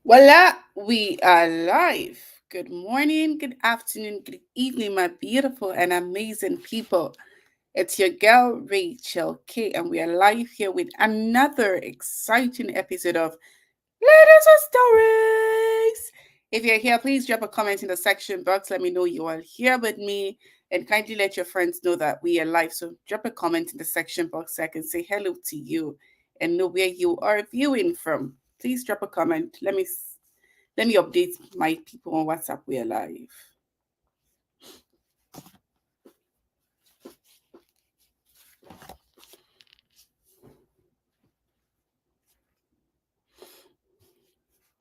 Voila, we are live. Good morning, good afternoon, good evening, my beautiful and amazing people. It's your girl Rachel K, and we are live here with another exciting episode of Ladies with Stories. If you're here, please drop a comment in the section box. Let me know you are here with me, and kindly let your friends know that we are live. So drop a comment in the section box so I can say hello to you and know where you are viewing from. Please drop a comment. Let me update my people on WhatsApp. We are live.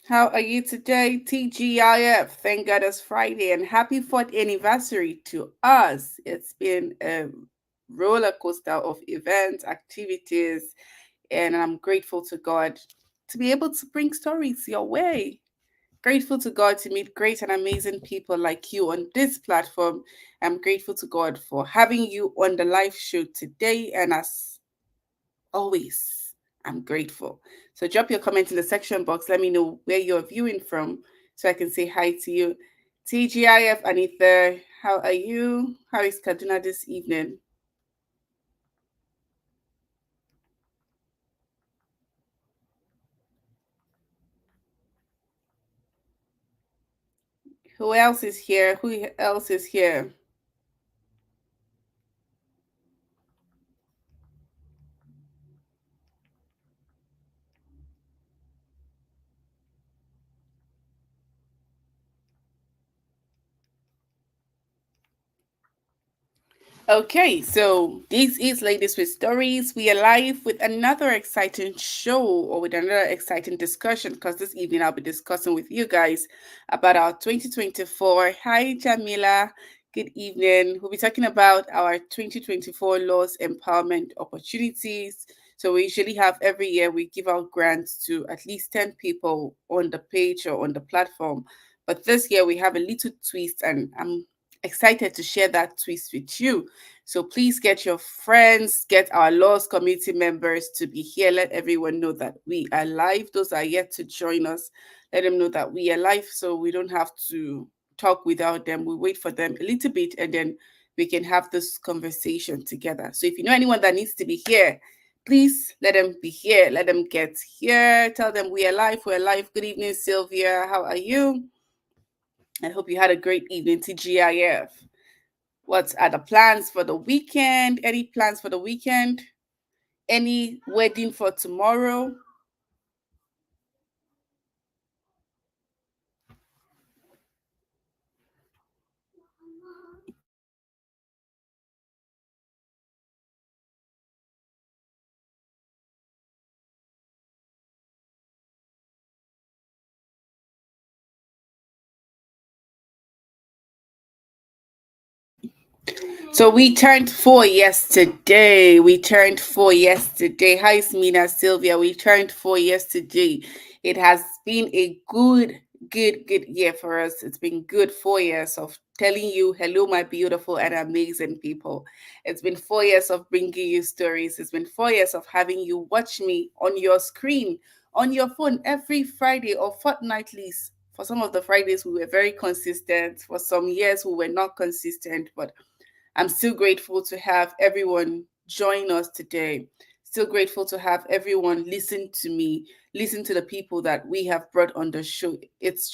How are you today, TGIF? Thank God it's Friday and happy 4th anniversary to us. It's been a roller coaster of events, activities, and I'm grateful to God to be able to bring stories your way. Grateful to God to meet great and amazing people like you on this platform. I'm grateful to God for having you on the live show today. And as always, I'm grateful. So drop your comment in the section box. Let me know where you're viewing from so I can say hi to you. TGIF Anita, how are you? How is Kaduna this evening? Who else is here? Who else is here? Okay, so this is Ladies with Stories. We are live with another exciting show or with another exciting discussion because this evening I'll be discussing with you guys about our 2024. Hi, Jamila. Good evening. We'll be talking about our 2024 laws empowerment opportunities. So we usually have every year we give out grants to at least 10 people on the page or on the platform. But this year we have a little twist, and I'm excited to share that twist with you. So please get your friends, get our laws community members to be here. Let everyone know that we are live. Those are yet to join us. Let them know that we are live so we don't have to talk without them. We wait for them a little bit and then we can have this conversation together. So if you know anyone that needs to be here, please let them be here. Let them get here. Tell them we are live. We're live. Good evening, Sylvia. How are you? I hope you had a great evening, TGIF. What are the plans for the weekend? Any plans for the weekend? Any wedding for tomorrow? So we turned 4 yesterday. We turned 4 yesterday. Hi, Smina, Sylvia. We turned 4 yesterday. It has been a good year for us. It's been good 4 years of telling you hello, my beautiful and amazing people. It's been 4 years of bringing you stories. It's been 4 years of having you watch me on your screen, on your phone every Friday or fortnightly. For some of the Fridays, we were very consistent. For some years, we were not consistent, but I'm still grateful to have everyone join us today. Still grateful to have everyone listen to me, listen to the people that we have brought on the show. It's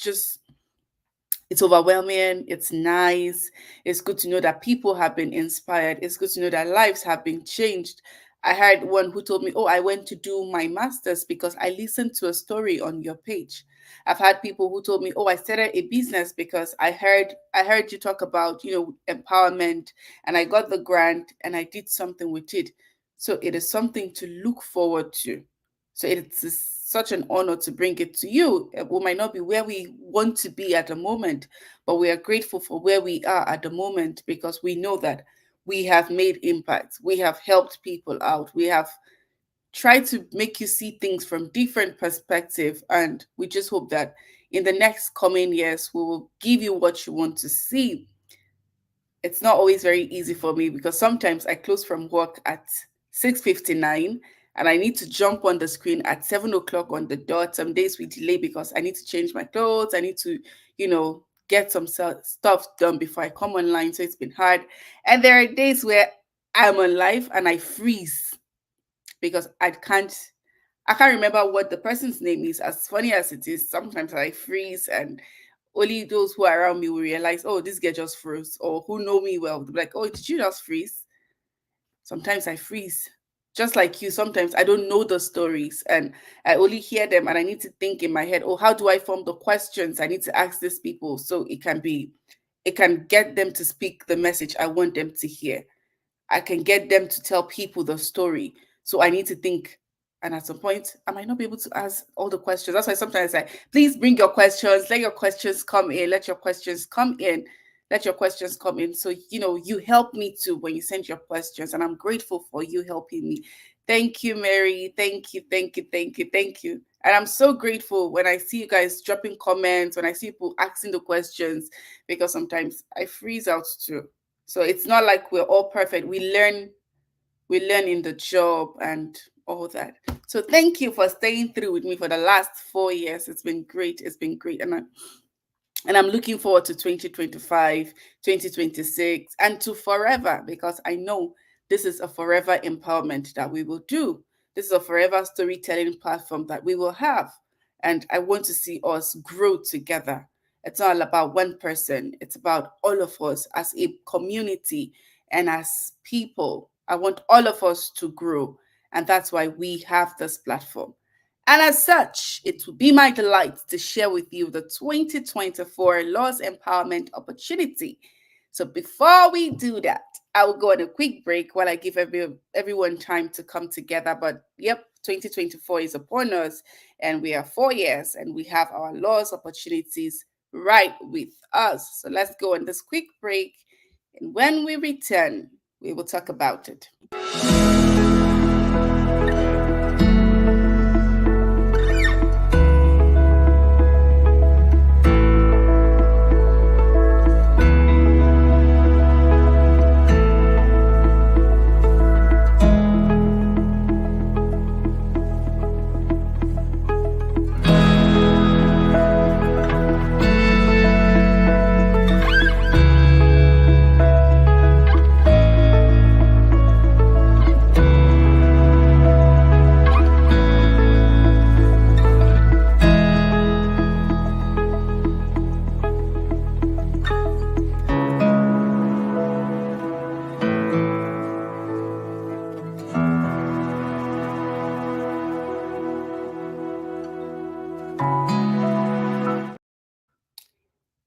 overwhelming. It's nice. It's good to know that people have been inspired. It's good to know that lives have been changed. I heard one who told me, "Oh, I went to do my master's because I listened to a story on your page." I've had people who told me, "Oh, I started a business because I heard you talk about, empowerment, and I got the grant and I did something with it." So it is something to look forward to. So it's such an honor to bring it to you. We might not be where we want to be at the moment, but we are grateful for where we are at the moment because we know that we have made impact. We have helped people out. We have tried to make you see things from different perspective, and we just hope that in the next coming years we will give you what you want to see. It's not always very easy for me because sometimes I close from work at 6:59 and I need to jump on the screen at 7 o'clock on the dot. Some days we delay because I need to change my clothes. I need to, get some stuff done before I come online. So it's been hard. And there are days where I'm on live and I freeze because I can't remember what the person's name is. As funny as it is, sometimes I freeze and only those who are around me will realize, oh, this girl just froze, or who know me well, they'll be like, oh, did you just freeze? Sometimes I freeze. Just like you, sometimes I don't know the stories and I only hear them and I need to think in my head, oh, how do I form the questions I need to ask these people so it can get them to speak the message I want them to hear. I can get them to tell people the story. So I need to think. And at some point, I might not be able to ask all the questions. That's why sometimes I say, please bring your questions. Let your questions come in. Let your questions come in. Let your questions come in. So, you help me too when you send your questions. And I'm grateful for you helping me. Thank you, Mary. Thank you. Thank you. Thank you. Thank you. And I'm so grateful when I see you guys dropping comments, when I see people asking the questions, because sometimes I freeze out too. So it's not like we're all perfect. We learn in the job and all that. So thank you for staying through with me for the last 4 years. It's been great. It's been great. And I'm looking forward to 2025, 2026, and to forever, because I know this is a forever empowerment that we will do. This is a forever storytelling platform that we will have. And I want to see us grow together. It's not all about one person, it's about all of us as a community and as people. I want all of us to grow. And that's why we have this platform. And as such, it will be my delight to share with you the 2024 Laws Empowerment Opportunity. So before we do that, I will go on a quick break while I give everyone time to come together. But yep, 2024 is upon us, and we are 4 years, and we have our laws opportunities right with us. So let's go on this quick break. And when we return, we will talk about it.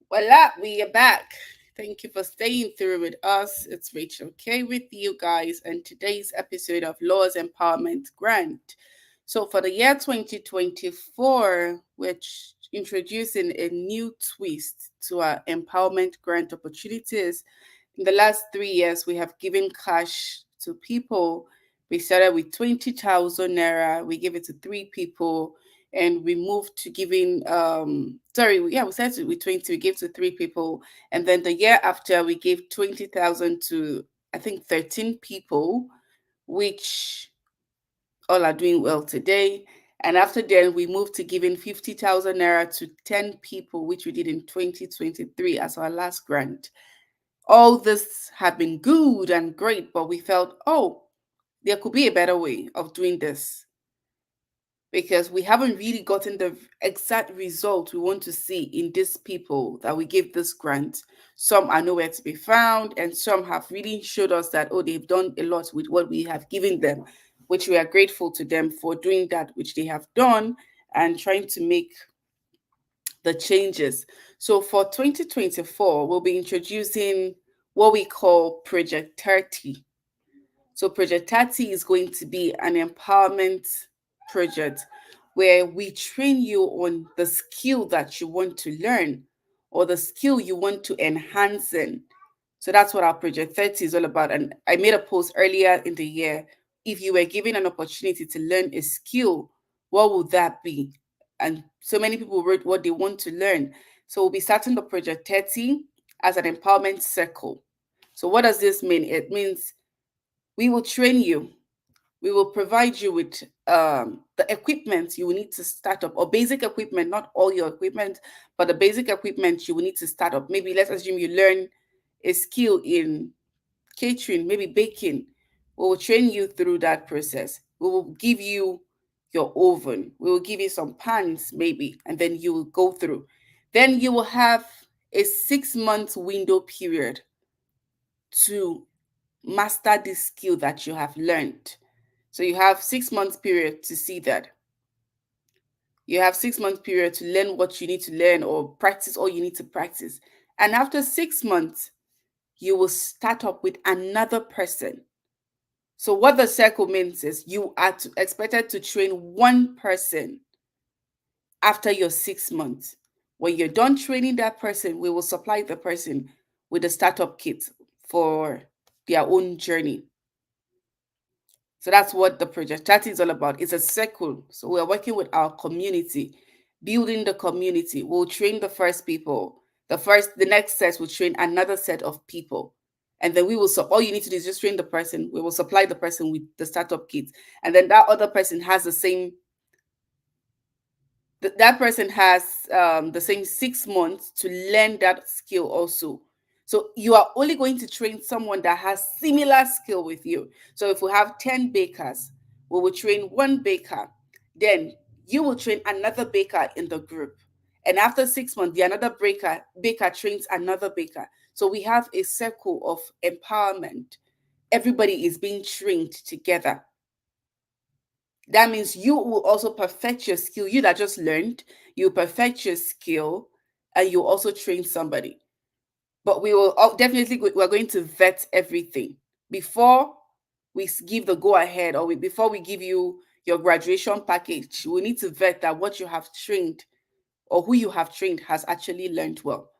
Voila, we are back. Thank you for staying through with us. It's Rachel K with you guys, and today's episode of Laws Empowerment Grant. So, for the year 2024, we're introducing a new twist to our empowerment grant opportunities. In the last 3 years, we have given cash to people. We started with 20,000 naira, we gave it to 3 people, and we moved to giving we started with 20, we gave to 3 people, and then the year after we gave 20,000 to I think 13 people, which all are doing well today. And after then we moved to giving 50,000 naira to 10 people, which we did in 2023 as our last grant. All this had been good and great, but we felt, oh, there could be a better way of doing this, because we haven't really gotten the exact result we want to see in these people that we give this grant. Some are nowhere to be found, and some have really showed us that, oh, they've done a lot with what we have given them, which we are grateful to them for doing that, which they have done, and trying to make the changes. So for 2024, we'll be introducing what we call Project 30. So Project 30 is going to be an empowerment project where we train you on the skill that you want to learn or the skill you want to enhance in. So that's what our Project 30 is all about. And I made a post earlier in the year. If you were given an opportunity to learn a skill, what would that be? And so many people wrote what they want to learn. So we'll be starting the Project 30 as an empowerment circle. So what does this mean? It means we will train you. we will provide you with the equipment you will need to start up, or basic equipment, not all your equipment, but the basic equipment you will need to start up. Maybe let's assume you learn a skill in catering, maybe baking. We will train you through that process. We will give you your oven. We will give you some pans, maybe, and then you will go through. Then you will have a 6 month window period to master this skill that you have learned. So you have 6 months period to see that. You have 6 months period to learn what you need to learn or practice all you need to practice. And after 6 months, you will start up with another person. So what the circle means is you are expected to train one person after your 6 months. When you're done training that person, we will supply the person with a startup kit for their own journey. So that's what the project chat is all about. It's a circle. So we're working with our community, building the community. We'll train the first people. The next set will train another set of people. And then we will, so all you need to do is just train the person. We will supply the person with the startup kit. And then that other person has the same that person has the same 6 months to learn that skill also. So you are only going to train someone that has similar skill with you. So if we have 10 bakers, we will train one baker. Then you will train another baker in the group. And after 6 months, the another baker trains another baker. So we have a circle of empowerment. Everybody is being trained together. That means you will also perfect your skill. You that just learned, you perfect your skill and you also train somebody. But we will definitely, we're going to vet everything before we give the go ahead, or before we give you your graduation package. We need to vet that what you have trained or who you have trained has actually learned well.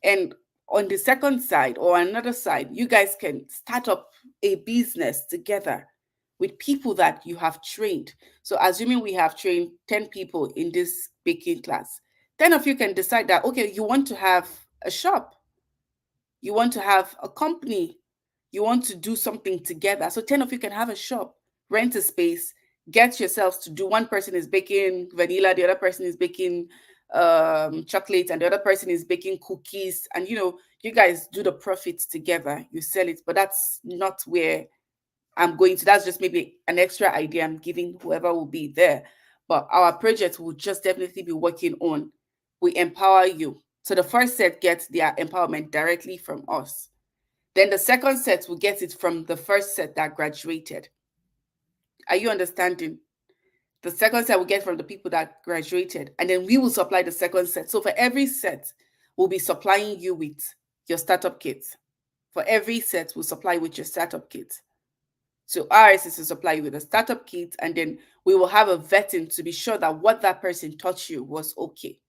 And on the second side or another side, you guys can start up a business together with people that you have trained. So assuming we have trained 10 people in this baking class, 10 of you can decide that, okay, you want to have a shop, you want to have a company, you want to do something together. So 10 of you can have a shop, rent a space, get yourselves to do. One person is baking vanilla, the other person is baking chocolate, and the other person is baking cookies. And you guys do the profits together, you sell it. But that's not where I'm going to. That's just maybe an extra idea I'm giving whoever will be there. But our project will just definitely be working on, we empower you. So the first set gets their empowerment directly from us. Then the second set will get it from the first set that graduated. Are you understanding? The second set will get from the people that graduated, and then we will supply the second set. So for every set, we'll be supplying you with your startup kit. For every set, we'll supply with your startup kit. So ours is to supply you with a startup kit, and then we will have a vetting to be sure that what that person taught you was okay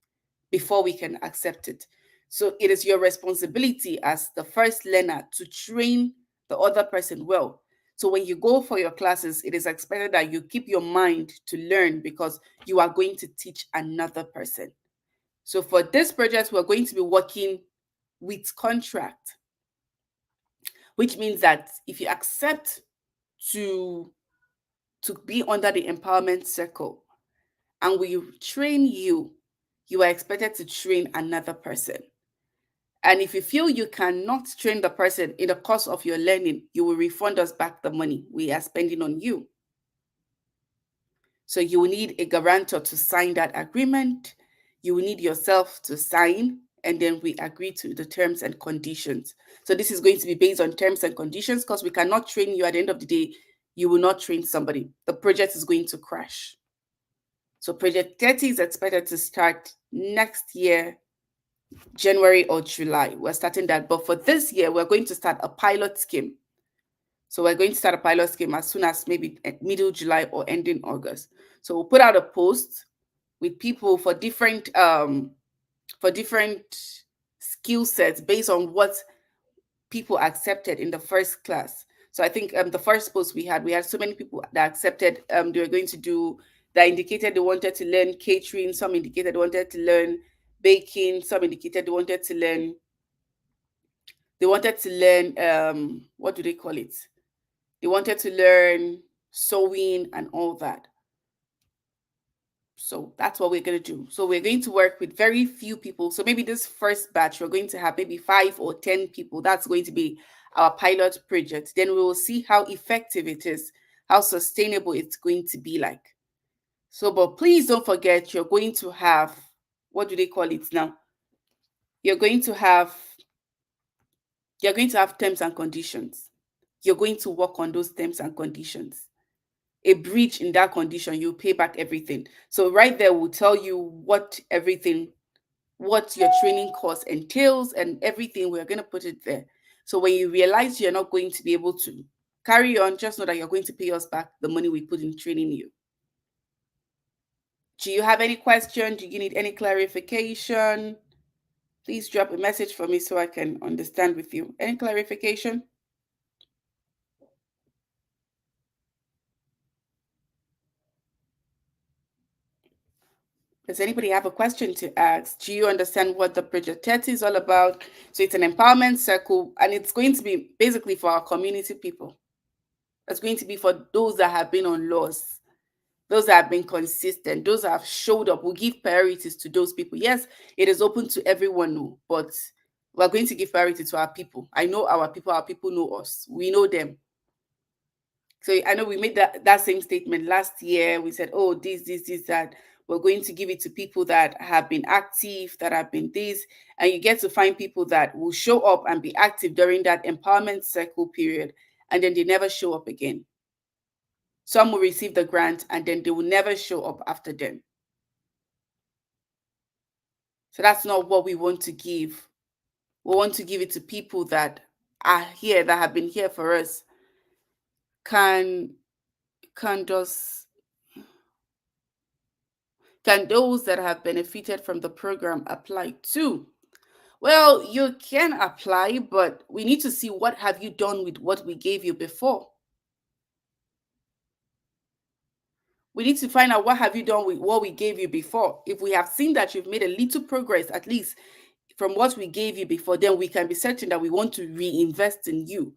before we can accept it. So it is your responsibility as the first learner to train the other person well. So when you go for your classes, it is expected that you keep your mind to learn because you are going to teach another person. So for this project, we're going to be working with contract, which means that if you accept to be under the empowerment circle and we train you, you are expected to train another person. And if you feel you cannot train the person in the course of your learning, you will refund us back the money we are spending on you. So you will need a guarantor to sign that agreement. You will need yourself to sign, and then we agree to the terms and conditions. So this is going to be based on terms and conditions because we cannot train you. At the end of the day, you will not train somebody. The project is going to crash. So Project 30 is expected to start next year, January or July. We're starting that. But for this year, we're going to start a pilot scheme. So we're going to start a pilot scheme as soon as maybe middle July or ending August. So we'll put out a post with people for different skill sets based on what people accepted in the first class. So I think the first post we had so many people that accepted. They were going to do, that indicated they wanted to learn catering. Some indicated they wanted to learn baking. Some indicated they wanted to learn. What do they call it? They wanted to learn sewing, and all that. So that's what we're going to do. So we're going to work with very few people. So maybe this first batch, we're going to have maybe 5 or 10 people. That's going to be our pilot project. Then we will see how effective it is, how sustainable it's going to be like. So, but please don't forget, you're going to have, what do they call it now? You're going to have, you're going to have terms and conditions. You're going to work on those terms and conditions. A breach in that condition, you pay back everything. So right there will tell you what your training course entails and everything. We're going to put it there. So when you realize you're not going to be able to carry on, just know that you're going to pay us back the money we put in training you. Do you have any question? Do you need any clarification? Please drop a message for me so I can understand with you. Any clarification? Does anybody have a question to ask? Do you understand what the Project 30 is all about? So it's an empowerment circle, and it's going to be basically for our community people. It's going to be for those that have been on laws, those that have been consistent, those that have showed up. We'll give priorities to those people. Yes, it is open to everyone, but we're going to give priority to our people. I know our people know us. We know them. So I know we made that same statement last year. We said, oh, this, that. We're going to give it to people that have been active, that have been this. And you get to find people that will show up and be active during that empowerment circle period. And then they never show up again. Some will receive the grant and then they will never show up after them. So that's not what we want to give. We want to give it to people that are here, that have been here for us, can just can those that have benefited from the program apply too? Well, you can apply, but we need to see what have you done with what we gave you before. We need to find out what have you done with what we gave you before. If we have seen that you've made a little progress, at least from what we gave you before, then we can be certain that we want to reinvest in you.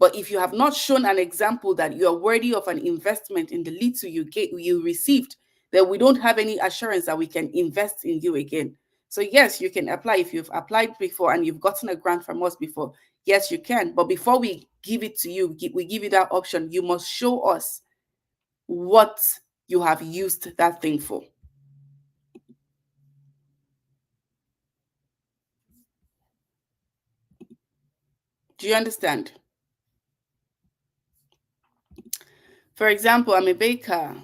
But if you have not shown an example that you are worthy of an investment in the little you received, then we don't have any assurance that we can invest in you again. So yes, you can apply if you've applied before and you've gotten a grant from us before. Yes, you can. But before we give it to you, we give you that option. You must show us what you have used that thing for. Do you understand? For example, I'm a baker,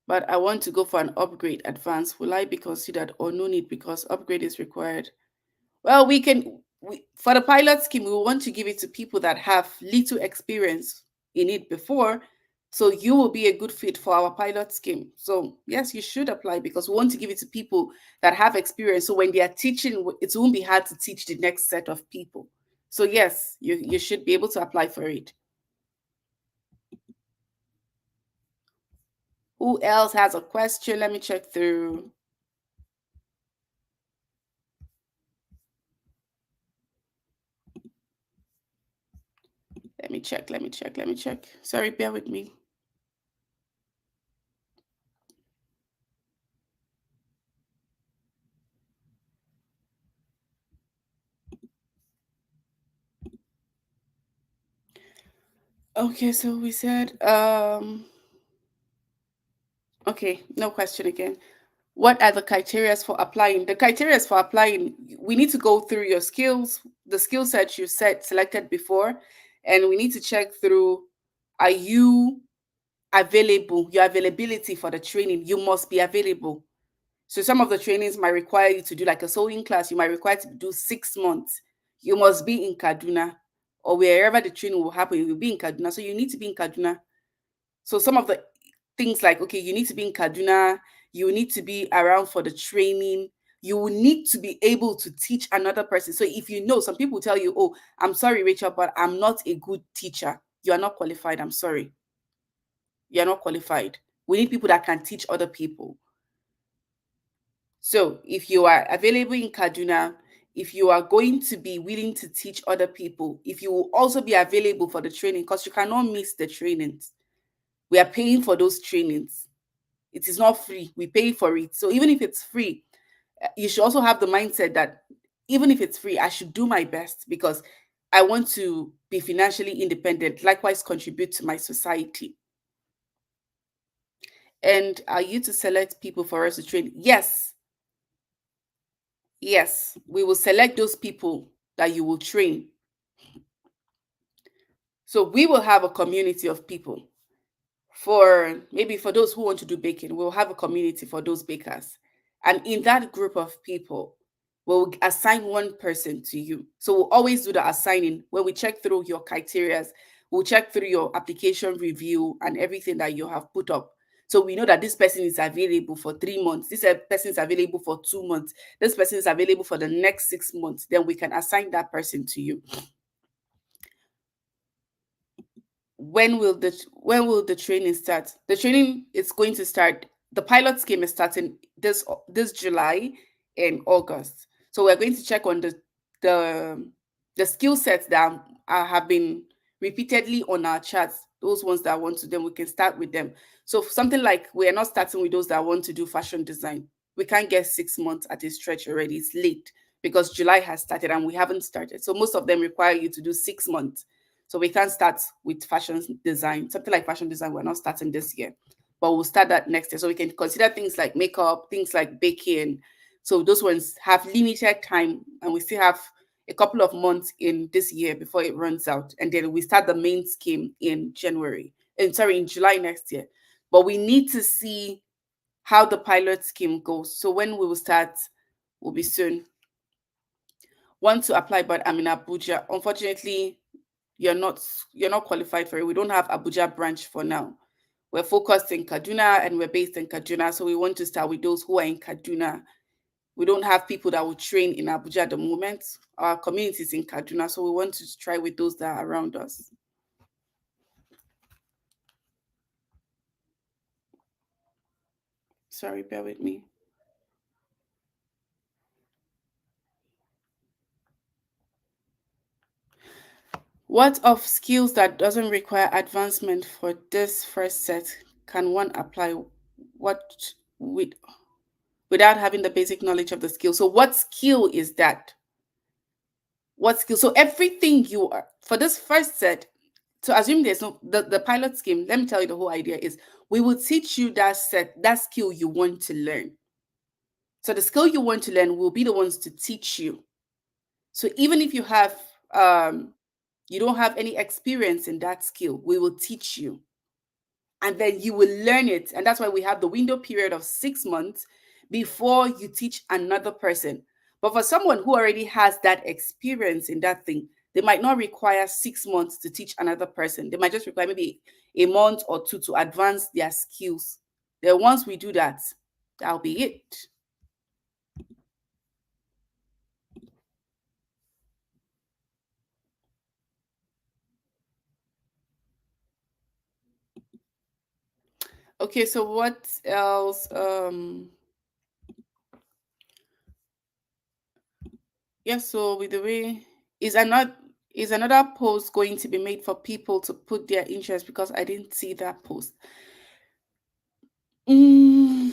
but I want to go for an upgrade advanced. Will I be considered or no need because upgrade is required? Well, for the pilot scheme, we want to give it to people that have little experience in it before. So you will be a good fit for our pilot scheme. So yes, you should apply because we want to give it to people that have experience. So when they are teaching, it won't be hard to teach the next set of people. So yes, you should be able to apply for it. Who else has a question? Let me check through. Let me check. Sorry, bear with me. Okay, so we said, okay, no question again. What are the criteria for applying? The criteria for applying, we need to go through your skills, the skill set you selected before, and we need to check through, are you available, your availability for the training. You must be available. So some of the trainings might require you to do like a sewing class. You might require to do 6 months. You must be in Kaduna or wherever the training will happen. You will be in Kaduna. So you need to be in Kaduna. So some of the things like, okay, you need to be in Kaduna. You need to be around for the training. You will need to be able to teach another person. So if you know, some people tell you, oh, I'm sorry, Rachel, but I'm not a good teacher. You are not qualified. I'm sorry. You're not qualified. We need people that can teach other people. So if you are available in Kaduna, if you are going to be willing to teach other people, if you will also be available for the training, because you cannot miss the trainings. We are paying for those trainings. It is not free. We pay for it. So even if it's free, you should also have the mindset that even if it's free, I should do my best because I want to be financially independent, likewise contribute to my society. And are you to select people for us to train? Yes, yes, we will select those people that you will train. So we will have a community of people for maybe for those who want to do baking, we'll have a community for those bakers. And in that group of people, we'll assign one person to you. So we'll always do the assigning when we check through your criteria, we'll check through your application review and everything that you have put up. So we know that this person is available for 3 months, this person is available for 2 months, this person is available for the next 6 months. Then we can assign that person to you. When will the training start? The training is going to start. The pilot scheme is starting this July and August. So we're going to check on the the skill sets that have been repeatedly on our charts. Those ones that want to, then we can start with them. So something like we are not starting with those that want to do fashion design. We can't get 6 months at a stretch already. It's late because July has started and we haven't started. So most of them require you to do 6 months. So we can't start with fashion design, something like fashion design. We're not starting this year, but we'll start that next year. So we can consider things like makeup, things like baking. So those ones have limited time, and we still have a couple of months in this year before it runs out, and then we start the main scheme in January. And sorry, in July next year. But we need to see how the pilot scheme goes. So when we will start will be soon. Want to apply, but I'm in Abuja. Unfortunately, you're not you're not qualified for it. We don't have Abuja branch for now. We're focused in Kaduna and we're based in Kaduna. So we want to start with those who are in Kaduna. We don't have people that will train in Abuja at the moment. Our community is in Kaduna. So we want to try with those that are around us. Sorry, bear with me. What of skills that doesn't require advancement for this first set can one apply? What with without having the basic knowledge of the skill? So what skill is that? What skill? So everything you are for this first set, so assume there's no the pilot scheme, let me tell you the whole idea is we will teach you that skill you want to learn. So the skill you want to learn will be the ones to teach you. So even if um you don't have any experience in that skill, we will teach you. And then you will learn it. And that's why we have the window period of 6 months before you teach another person. But for someone who already has that experience in that thing, they might not require 6 months to teach another person. They might just require maybe a month or two to advance their skills. Then once we do that, that'll be it. Okay, so what else? Yes, so with the way is another post going to be made for people to put their interest because I didn't see that post. Mm,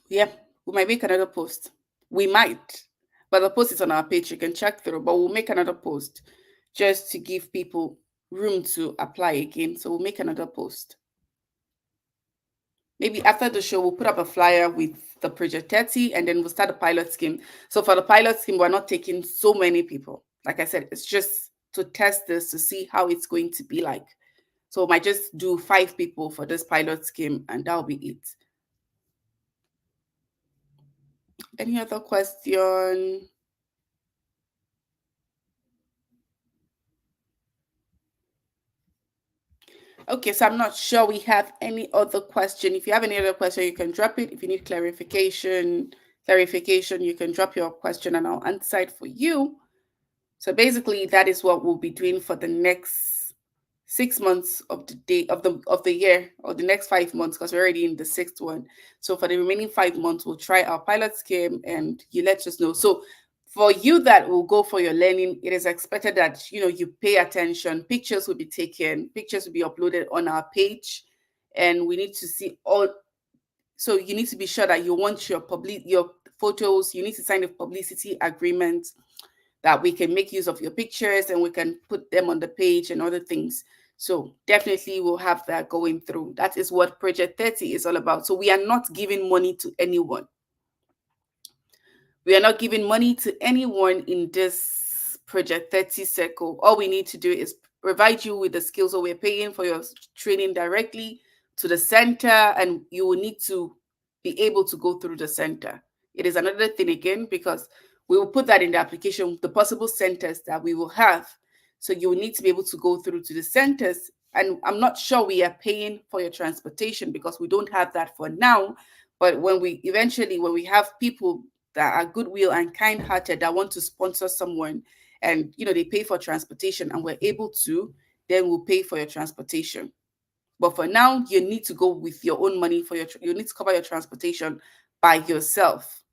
yeah, we might make another post. We might, but the post is on our page. You can check through, but we'll make another post just to give people room to apply again. So we'll make another post. Maybe after the show, we'll put up a flyer with the Project 30 and then we'll start a pilot scheme. So for the pilot scheme, we're not taking so many people. Like I said, it's just to test this to see how it's going to be like. So I might just do 5 people for this pilot scheme and that'll be it. Any other question? Okay, so I'm not sure we have any other question. If you have any other question, you can drop it. If you need clarification, you can drop your question and I'll answer it for you. So basically, that is what we'll be doing for the next 6 months of the year, or the next 5 months, because we're already in the sixth one. So for the remaining 5 months, we'll try our pilot scheme, and you let us know. So For you that will go for your learning, it is expected that you pay attention. Pictures will be taken, pictures will be uploaded on our page, and we need to see all. So you need to be sure that you want your photos. You need to sign a publicity agreement that we can make use of your pictures and we can put them on the page and other things. So definitely we'll have that going through. That is what Project 30 is all about. So we are not giving money to anyone. We are not giving money to anyone in this Project 30 circle. All we need to do is provide you with the skills. So we're paying for your training directly to the center, and you will need to be able to go through the center. It is another thing again, because we will put that in the application, the possible centers that we will have. So you will need to be able to go through to the centers. And I'm not sure we are paying for your transportation because we don't have that for now. But when we have people that are goodwill and kind-hearted that want to sponsor someone, and they pay for transportation and we're able to, then we'll pay for your transportation. But for now, you need to go with your own money for you need to cover your transportation by yourself.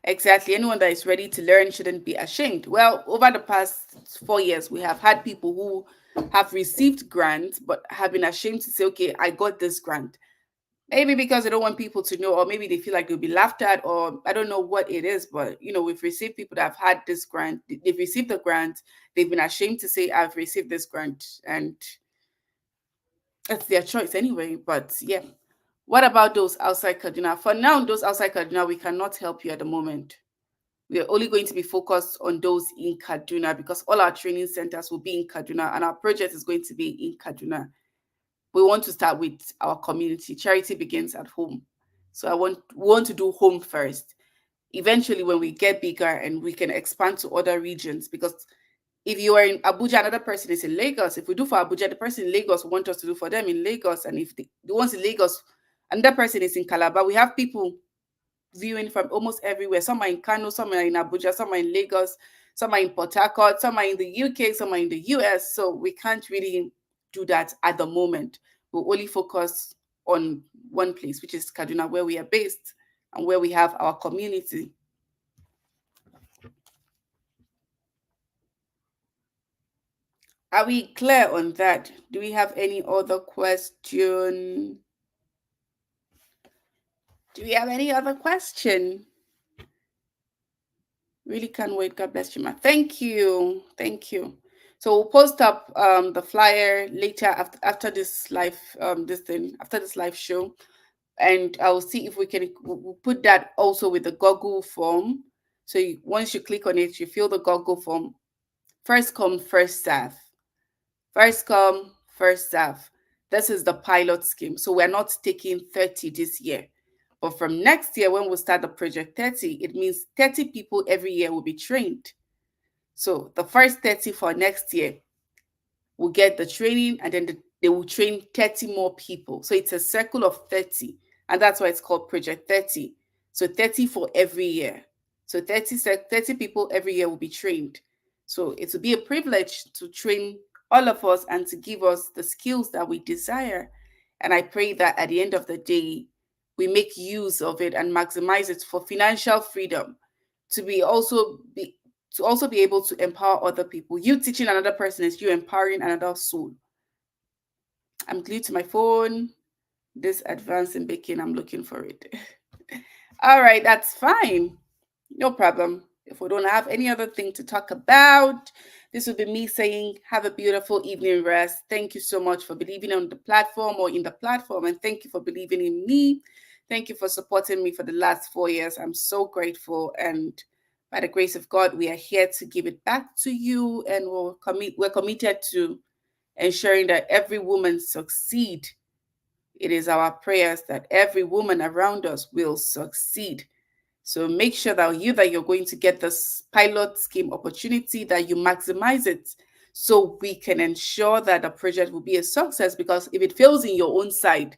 Exactly. Anyone that is ready to learn shouldn't be ashamed. Well, over the past 4 years, we have had people who have received grants but have been ashamed to say, okay, I got this grant. Maybe because they don't want people to know, or maybe they feel like they'll be laughed at, or I don't know what it is. But we've received people that have had this grant, they've received the grant, they've been ashamed to say, I've received this grant, and it's their choice anyway. But yeah, what about those outside Kaduna? For now, those outside Kaduna, we cannot help you at the moment. We are only going to be focused on those in Kaduna because all our training centers will be in Kaduna and our project is going to be in Kaduna. We want to start with our community. Charity begins at home. So we want to do home first. Eventually, when we get bigger and we can expand to other regions, because if you are in Abuja, another person is in Lagos. If we do for Abuja, the person in Lagos want us to do for them in Lagos. And if the ones in Lagos, another person is in Calabar, we have people viewing from almost everywhere. Some are in Kano, some are in Abuja, some are in Lagos, some are in Port Harcourt, some are in the UK, some are in the US. So we can't really do that at the moment. We'll only focus on one place, which is Kaduna, where we are based and where we have our community. Are we clear on that? Do we have any other question? Do we have any other question? Really can't wait. God bless you, ma. Thank you. Thank you. So we'll post up the flyer later after this live after this live show, and I'll see if we'll put that also with the Google form. So once you click on it, you fill the Google form. First come, first serve. First come, first serve. This is the pilot scheme. So we're not taking 30 this year. But from next year, when we start the project 30, it means 30 people every year will be trained. So the first 30 for next year will get the training, and then they will train 30 more people. So it's a circle of 30. And that's why it's called Project 30. So 30 for every year. So 30 people every year will be trained. So it will be a privilege to train all of us and to give us the skills that we desire. And I pray that at the end of the day, we make use of it and maximize it for financial freedom, to be also be to also be able to empower other people. You teaching another person is you empowering another soul. I'm glued to my phone. This advanced in baking, I'm looking for it. All right, that's fine. No problem. If we don't have any other thing to talk about, this will be me saying, have a beautiful evening rest. Thank you so much for believing on the platform or in the platform. And thank you for believing in me. Thank you for supporting me for the last 4 years. I'm so grateful. And by the grace of God, we are here to give it back to you. And we're committed to ensuring that every woman succeed. It is our prayers that every woman around us will succeed. So make sure that you're going to get this pilot scheme opportunity, that you maximize it so we can ensure that the project will be a success. Because if it fails in your own side,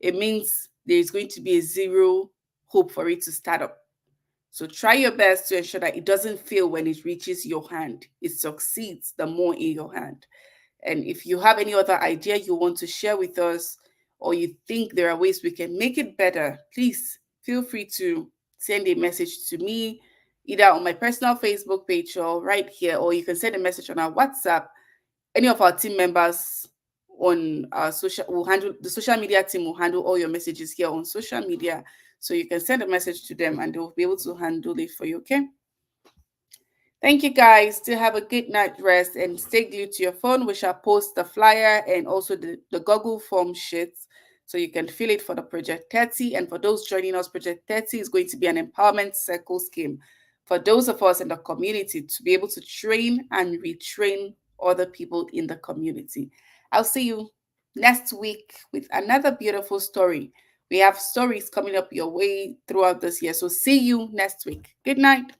it means there's going to be a zero hope for it to start up. So try your best to ensure that it doesn't fail when it reaches your hand. It succeeds the more in your hand. And if you have any other idea you want to share with us, or you think there are ways we can make it better, please feel free to send a message to me, either on my personal Facebook page or right here, or you can send a message on our WhatsApp. Any of our team members on our social will handle the social media team will handle all your messages here on social media. So you can send a message to them and they'll be able to handle it for you, okay? Thank you guys. Still have a good night rest and stay glued to your phone. We shall post the flyer and also the Google Form sheets so you can fill it for the Project 30. And for those joining us, Project 30 is going to be an empowerment circle scheme for those of us in the community to be able to train and retrain other people in the community. I'll see you next week with another beautiful story. We have stories coming up your way throughout this year. So see you next week. Good night.